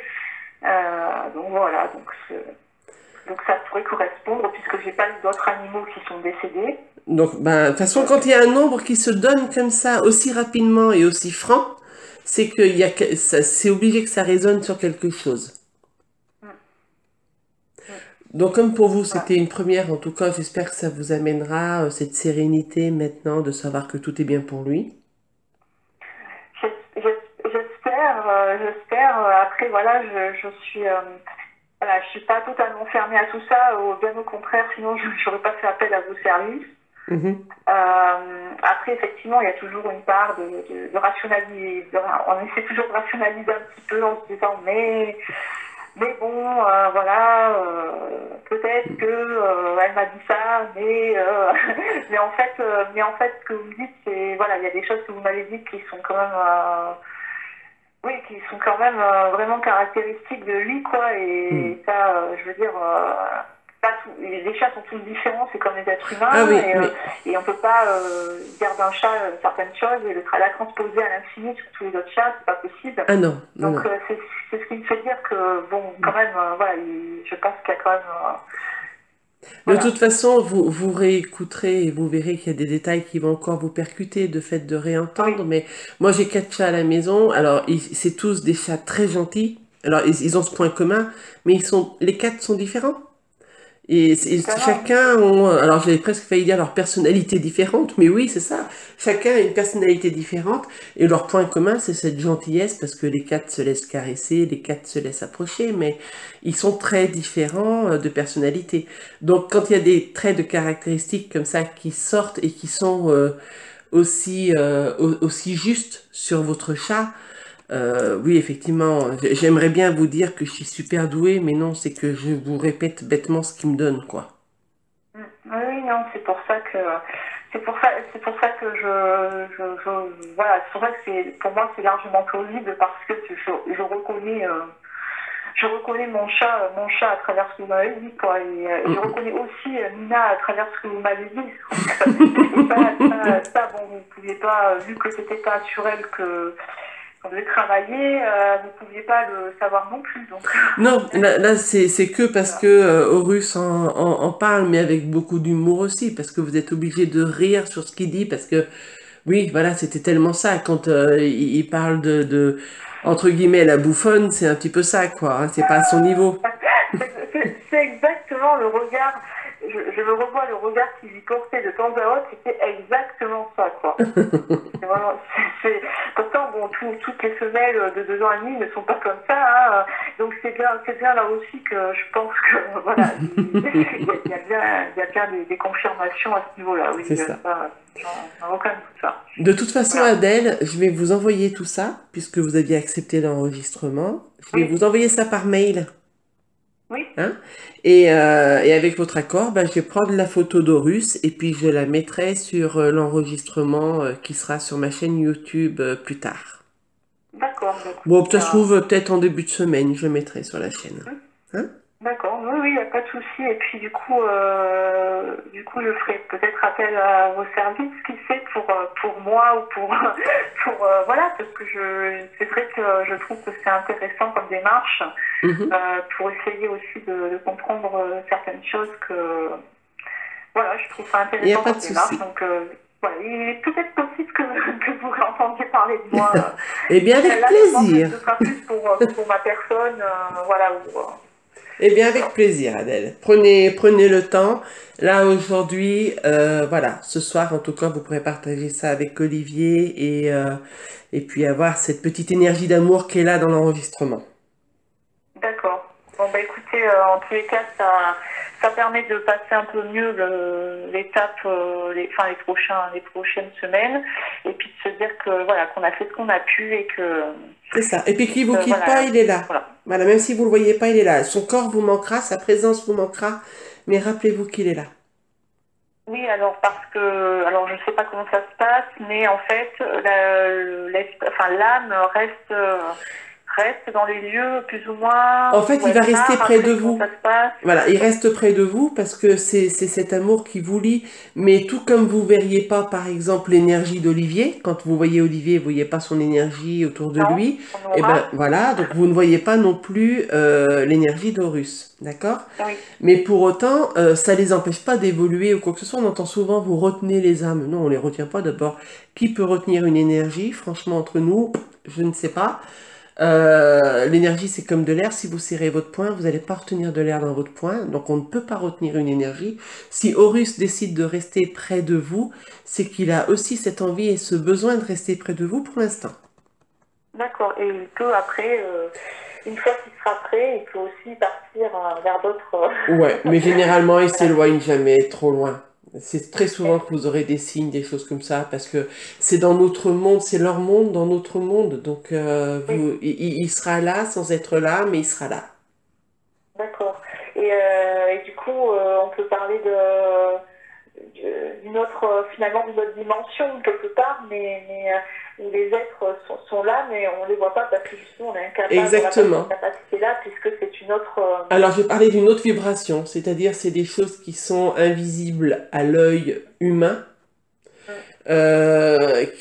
Donc voilà, donc ça pourrait correspondre puisque j'ai pas eu d'autres animaux qui sont décédés. Donc, ben, de toute façon, quand il y a un nombre qui se donne comme ça, aussi rapidement et aussi franc, c'est c'est obligé que ça résonne sur quelque chose. Mm, mm. Donc, comme pour vous, Voilà. c'était une première, en tout cas, j'espère que ça vous amènera cette sérénité maintenant de savoir que tout est bien pour lui. J'espère, j'espère. Après, voilà, je suis, voilà, je suis pas totalement fermée à tout ça. Bien au contraire, sinon je n'aurais pas fait appel à vos services. Mhm. Après, effectivement, il y a toujours une part de rationaliser. On essaie toujours de rationaliser un petit peu en se disant, mais bon, voilà, peut-être que elle m'a dit ça, mais en fait, ce que vous me dites, c'est voilà, il y a des choses que vous m'avez dites qui sont quand même, oui, qui sont quand même vraiment caractéristiques de lui, quoi. Mhm. Et ça, je veux dire, les chats sont tous différents, c'est comme les êtres Ah humains, oui, oui. et on peut pas dire d'un chat certaines choses et la transposer à l'infini sur tous les autres chats, c'est pas possible. Ah non, non, Donc non. c'est ce qui me fait dire que, bon, quand même, voilà, je pense qu'il y a quand même, De voilà. toute façon, vous réécouterez et vous verrez qu'il y a des détails qui vont encore vous percuter de fait de Oui, réentendre. Mais moi, j'ai 4 chats à la maison. Alors, c'est tous des chats très gentils. Alors, ils ont ce point commun, mais les 4 sont différents. Et totalement. chacun ont, alors j'avais presque failli dire leur personnalité différente, mais oui, c'est ça. Chacun a une personnalité différente et leur point commun, c'est cette gentillesse parce que les 4 se laissent caresser, les 4 se laissent approcher, mais ils sont très différents de personnalité. Donc quand il y a des traits de caractéristiques comme ça qui sortent et qui sont aussi juste sur votre chat. Oui, effectivement, j'aimerais bien vous dire que je suis super douée, mais non, c'est que je vous répète bêtement ce qu'il me donne, quoi. Oui, non, c'est pour ça que voilà, c'est pour ça que pour moi, c'est largement plausible parce que je reconnais mon chat à travers ce que vous m'avez dit, quoi, et je reconnais aussi Nina à travers ce que vous m'avez dit. Et bon, vous ne pouviez pas, vu que c'était pas naturel que on devait travailler, vous ne pouviez pas le savoir non plus. Donc. Non, là c'est que parce que Horus en parle, mais avec beaucoup d'humour aussi, parce que vous êtes obligé de rire sur ce qu'il dit, parce que, oui, voilà, c'était tellement ça. Quand il parle entre guillemets, la bouffonne, c'est un petit peu ça, quoi. Hein, c'est pas à son niveau. C'est exactement le regard. Je me revois le regard qu'il lui portait de temps à autre, c'était exactement ça, quoi. Vraiment, pourtant, bon, toutes les femelles de 2 ans et demi ne sont pas comme ça, hein, donc c'est bien là aussi que je pense que, voilà, il y a bien des confirmations à ce niveau-là, oui. C'est ça. J'en aucun doute, ça. De toute façon, Voilà. Adèle, je vais vous envoyer tout ça, puisque vous aviez accepté l'enregistrement. Je vais vous envoyer ça par mail. Oui. Hein? Et avec votre accord, je vais prendre la photo d'Horus et puis je la mettrai sur l'enregistrement qui sera sur ma chaîne YouTube plus tard. D'accord. Bon, ça se trouve peut-être en début de semaine, je le mettrai sur la chaîne. Hein? D'accord, oui, il n'y a pas de souci. Et puis du coup, je ferai peut-être appel à vos services, qui sait, pour moi ou pour voilà, parce que c'est vrai que je trouve que c'est intéressant comme démarche pour essayer aussi de comprendre certaines choses que voilà, je trouve ça intéressant. Il n'y a pas de comme démarche. souci. Donc voilà, il est peut-être possible que vous entendiez parler de moi. Eh bien, avec là, plaisir. ce sera plus pour ma personne, voilà. Eh bien, avec plaisir, Adèle. Prenez le temps. Là, aujourd'hui, voilà, ce soir, en tout cas, vous pourrez partager ça avec Olivier et puis avoir cette petite énergie d'amour qui est là dans l'enregistrement. D'accord. Bon, écoutez, en tous les cas, ça permet de passer un peu mieux l'étape, les prochaines semaines, et puis de se dire que voilà, qu'on a fait ce qu'on a pu et que. C'est ça. Et puis qu'il vous quitte pas, il est là. Voilà, même si vous le voyez pas, il est là. Son corps vous manquera, sa présence vous manquera, mais rappelez-vous qu'il est là. Oui, alors je ne sais pas comment ça se passe, mais en fait, l'âme reste dans les lieux plus ou moins. En fait, il va rester près de vous. Ça se passe. Voilà, il reste près de vous parce que c'est cet amour qui vous lie. Mais tout comme vous verriez pas, par exemple, l'énergie d'Olivier, quand vous voyez Olivier, vous voyez pas son énergie autour de lui. Et ben voilà, donc vous ne voyez pas non plus l'énergie d'Horus, d'accord? Oui. Mais pour autant, ça les empêche pas d'évoluer ou quoi que ce soit. On entend souvent vous retenez les âmes. Non, on les retient pas d'abord. Qui peut retenir une énergie? Franchement, entre nous, je ne sais pas. L'énergie, c'est comme de l'air. Si vous serrez votre poing, vous n'allez pas retenir de l'air dans votre poing. Donc, on ne peut pas retenir une énergie. Si Horus décide de rester près de vous, c'est qu'il a aussi cette envie et ce besoin de rester près de vous pour l'instant. D'accord. Et il peut après, une fois qu'il sera prêt, il peut aussi partir vers d'autres. Ouais, mais généralement, il s'éloigne jamais trop loin. C'est très souvent que vous aurez des signes, des choses comme ça, parce que c'est dans notre monde, c'est leur monde dans notre monde. Donc, il sera là sans être là, mais il sera là. D'accord. Et du coup, on peut parler d'une autre dimension quelque part, mais où les êtres sont là, mais on ne les voit pas parce que justement on est incapable. Exactement. De cette capacité-là, puisque c'est une autre. Alors, je vais parler d'une autre vibration, c'est-à-dire c'est des choses qui sont invisibles à l'œil humain,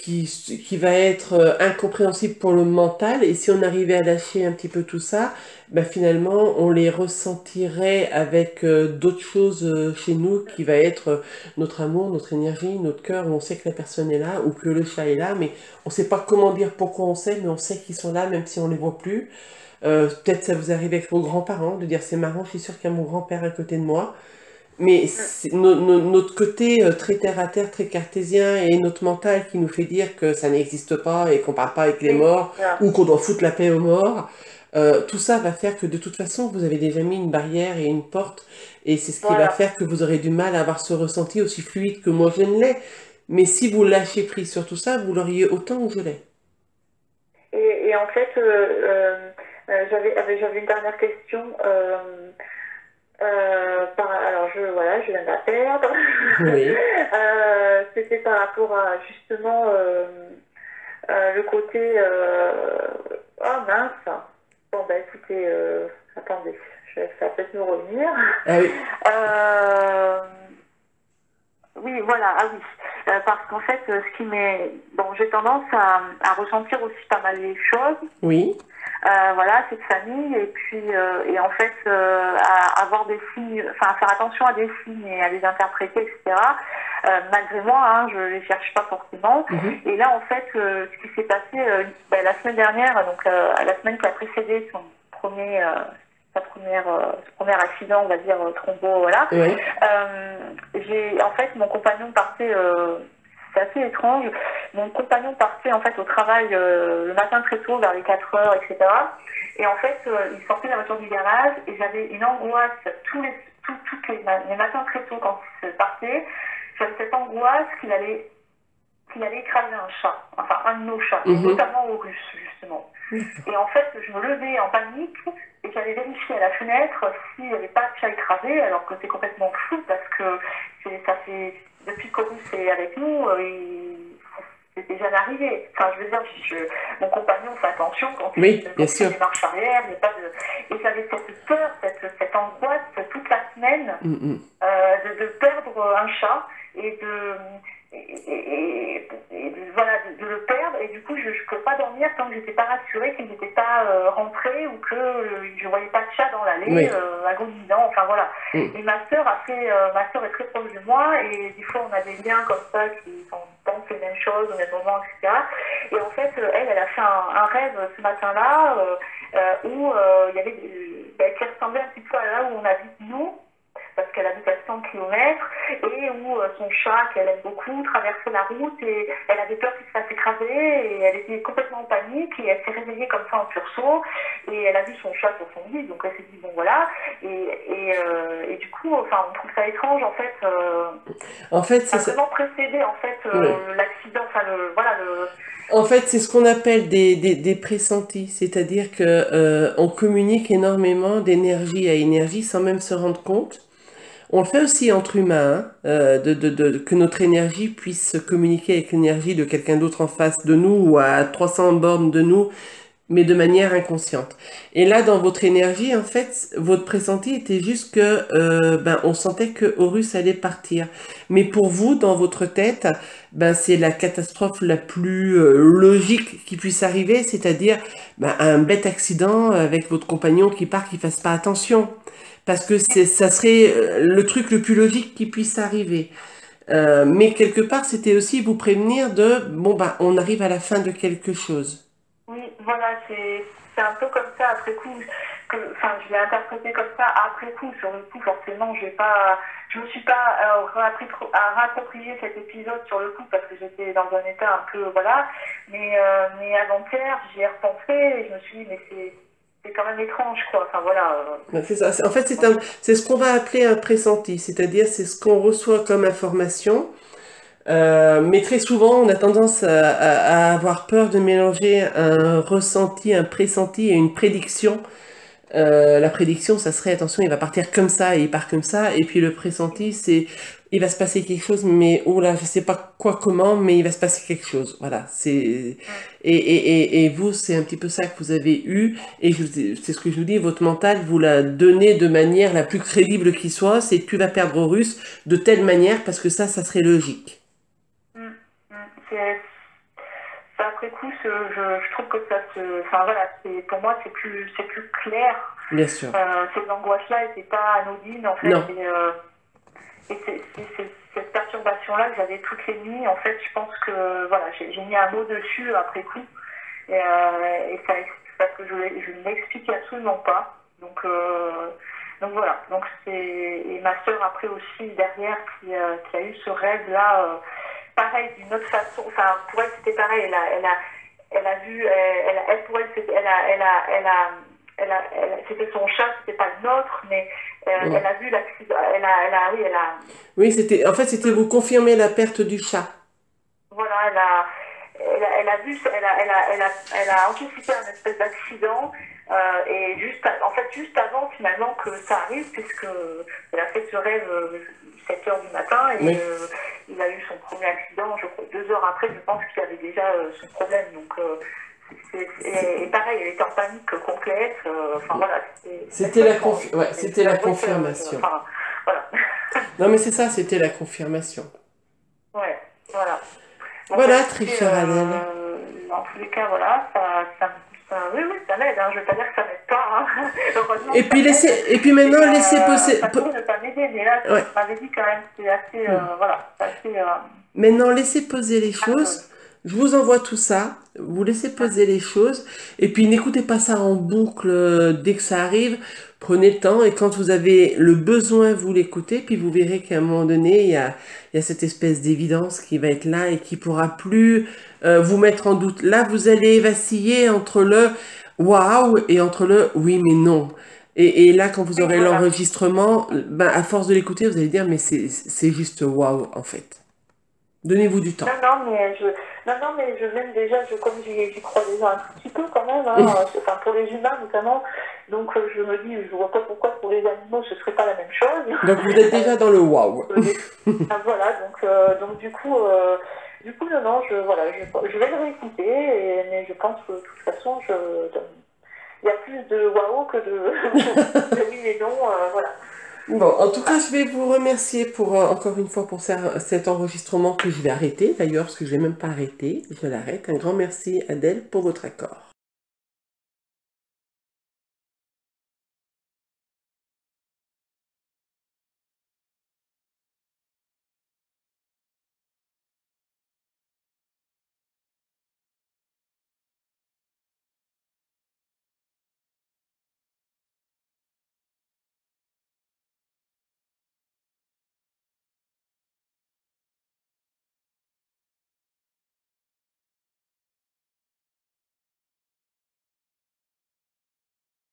qui va être incompréhensible pour le mental, et si on arrivait à lâcher un petit peu tout ça, finalement on les ressentirait avec d'autres choses chez nous, qui va être notre amour, notre énergie, notre cœur, où on sait que la personne est là, ou que le chat est là, mais on sait pas comment dire pourquoi on sait, mais on sait qu'ils sont là même si on les voit plus. Peut-être ça vous arrive avec vos grands-parents, de dire c'est marrant, je suis sûre qu'il y a mon grand-père à côté de moi. Mais notre côté très terre-à-terre, très cartésien, et notre mental qui nous fait dire que ça n'existe pas et qu'on parle pas avec les morts, ou qu'on doit foutre la paix aux morts, tout ça va faire que de toute façon, vous avez déjà mis une barrière et une porte, et c'est ce qui va faire que vous aurez du mal à avoir ce ressenti aussi fluide que moi je ne l'ai. Mais si vous lâchez prise sur tout ça, vous l'auriez autant ou je l'ai. Et en fait, j'avais une dernière question. Alors voilà, je viens de la perdre. Oui, C'était par rapport à justement le côté. Oh mince. Bon bah écoutez, attendez, ça va peut-être me revenir. ah oui, Euh, oui, voilà, ah oui. Parce qu'en fait, ce qui m'est. Bon, j'ai tendance à ressentir aussi pas mal les choses. oui, Voilà, cette famille, et puis, et en fait, à avoir des signes, enfin, à faire attention à des signes et à les interpréter, etc. Malgré moi, hein, je les cherche pas forcément. mhm, Et là, en fait, ce qui s'est passé la semaine dernière, donc la semaine qui a précédé ce premier accident, on va dire, thrombo, voilà. oui, En fait, mon compagnon partait, c'est assez étrange, mon compagnon partait en fait au travail le matin très tôt, vers les 4 heures, etc. Et en fait, il sortait de la voiture du garage et j'avais une angoisse les matins très tôt quand il partait. J'avais cette angoisse qu'il allait écraser un chat, enfin un de nos chats, mhm, notamment au russe, justement. Et en fait, je me levais en panique et j'allais vérifier à la fenêtre s'il n'y avait pas de chat écrasé, alors que c'est complètement fou parce que ça fait, depuis que Corus est avec nous, c'est déjà arrivé. Enfin, je veux dire, mon compagnon fait attention quand oui, quand bien il fait sûr. des marches arrière, il n'y a pas de... Et j'avais cette peur, cette angoisse toute la semaine Mhm. de perdre un chat et voilà, de le perdre, et du coup je ne peux pas dormir tant que je n'étais pas rassurée qu'il n'était pas rentré ou que je ne voyais pas de chat dans l'allée Oui, agonisant, enfin voilà. mhm. Et ma sœur est très proche de moi, et des fois on a des liens comme ça qui pensent les mêmes choses au même moment, etc. Et en fait, elle a fait un rêve ce matin-là où il y avait qui ressemblait un petit peu à là où on habite nous, parce qu'elle habite à 100 km, et où son chat, qu'elle aime beaucoup, traversait la route, et elle avait peur qu'il se fasse écraser, et elle était complètement en panique, et elle s'est réveillée comme ça en sursaut, et elle a vu son chat sur son lit, donc elle s'est dit, bon voilà, et du coup, enfin, on trouve ça étrange, en fait, En fait, ça c'est a ça. vraiment précédé, en fait, Oui. l'accident, enfin, voilà, En fait, c'est ce qu'on appelle des pressentis, c'est-à-dire que on communique énormément d'énergie à énergie sans même se rendre compte. On le fait aussi entre humains, hein, que notre énergie puisse communiquer avec l'énergie de quelqu'un d'autre en face de nous ou à 300 bornes de nous, mais de manière inconsciente. Et là, dans votre énergie, en fait, votre pressenti était juste que, ben, on sentait que Horus allait partir. Mais pour vous, dans votre tête, ben, c'est la catastrophe la plus logique qui puisse arriver, c'est-à-dire ben, un bête accident avec votre compagnon qui part, qui fasse pas attention. Parce que ça serait le truc le plus logique qui puisse arriver. Mais quelque part, c'était aussi vous prévenir de, bon, ben, on arrive à la fin de quelque chose. oui, voilà, c'est un peu comme ça après coup. Enfin, je l'ai interprété comme ça après coup. Sur le coup, forcément, je me suis pas rapproprié cet épisode sur le coup parce que j'étais dans un état un peu voilà. Mais avant-hier, j'y ai repensé et je me suis dit mais c'est quand même étrange quoi. Enfin voilà. Ben, c'est ça. En fait, c'est ce qu'on va appeler un pressenti, c'est-à-dire c'est ce qu'on reçoit comme information. Mais très souvent, on a tendance à avoir peur de mélanger un ressenti, un pressenti et une prédiction. La prédiction, ça serait, attention, il va partir comme ça et il part comme ça. Et puis le pressenti, c'est, il va se passer quelque chose, mais oh là, je sais pas quoi, comment, mais il va se passer quelque chose. Voilà. Et vous, c'est un petit peu ça que vous avez eu. Et c'est ce que je vous dis, votre mental vous l'a donné de manière la plus crédible qui soit. C'est tu vas perdre au russe de telle manière parce que ça serait logique. Mm, c'est après coup, je trouve que ça se, enfin voilà, pour moi c'est plus clair. Bien sûr. Ces angoisses-là n'étaient pas anodines en fait. Non. Et cette perturbation-là que j'avais toutes les nuits, en fait, je pense que voilà, j'ai mis un mot dessus après coup. Et ça, parce que je ne l'expliquais absolument pas. Donc voilà. Et ma sœur après aussi derrière qui a eu ce rêve-là, pareil d'une autre façon. Enfin, pour elle c'était pareil. Elle a vu, pour elle c'était, c'était son chat, c'était pas le nôtre, mais Mm. elle a vu l'accident. Oui, elle a. Oui, c'était, en fait, c'était vous confirmer la perte du chat. elle a vu, elle a anticipé un espèce d'accident. Et en fait, juste avant finalement que ça arrive, puisque elle a fait ce rêve 7 heures du matin et Oui. il a eu son premier accident, je crois, 2 heures après, je pense qu'il avait déjà son problème. Donc, et pareil, elle était en panique complète. Enfin voilà, C'était la confirmation. Enfin, voilà. Non, mais c'est ça, c'était la confirmation. Ouais, voilà. Bon, Voilà, bah, très écoutez, chère Adèle. en tous les cas, voilà, oui, ça m'aide, hein. Je ne vais pas dire que ça m'aide pas, hein. Heureusement Et que puis, ça m'aide. et puis maintenant, laissez poser. Ça pourrait ne pas m'aider, mais là, Ouais. tu m'avais dit quand même que c'est assez, voilà, c'est assez... Maintenant, laissez poser les choses. Je vous envoie tout ça. Vous laissez poser les choses. Et puis, n'écoutez pas ça en boucle dès que ça arrive. Prenez le temps. Et quand vous avez le besoin, vous l'écoutez. Puis, vous verrez qu'à un moment donné, il y a cette espèce d'évidence qui va être là et qui pourra plus vous mettre en doute. Là, vous allez vaciller entre le waouh et entre le oui, mais non. Et là, quand vous aurez l'enregistrement, ben, à force de l'écouter, vous allez dire, mais c'est juste waouh, en fait. Donnez-vous du temps. Non, mais je m'aime déjà, comme j'y crois déjà un tout petit peu quand même, hein, enfin pour les humains notamment, donc je me dis, je vois pas pourquoi pour les animaux ce serait pas la même chose. Donc vous êtes déjà dans le waouh. Voilà, donc du coup, non, je vais le réécouter, mais je pense que de toute façon, il y a plus de waouh que de oui et non, voilà. Bon, en tout cas, je vais vous remercier pour encore une fois pour cet enregistrement que je vais arrêter d'ailleurs, parce que je vais même pas arrêter. Je l'arrête. Un grand merci Adèle pour votre accord.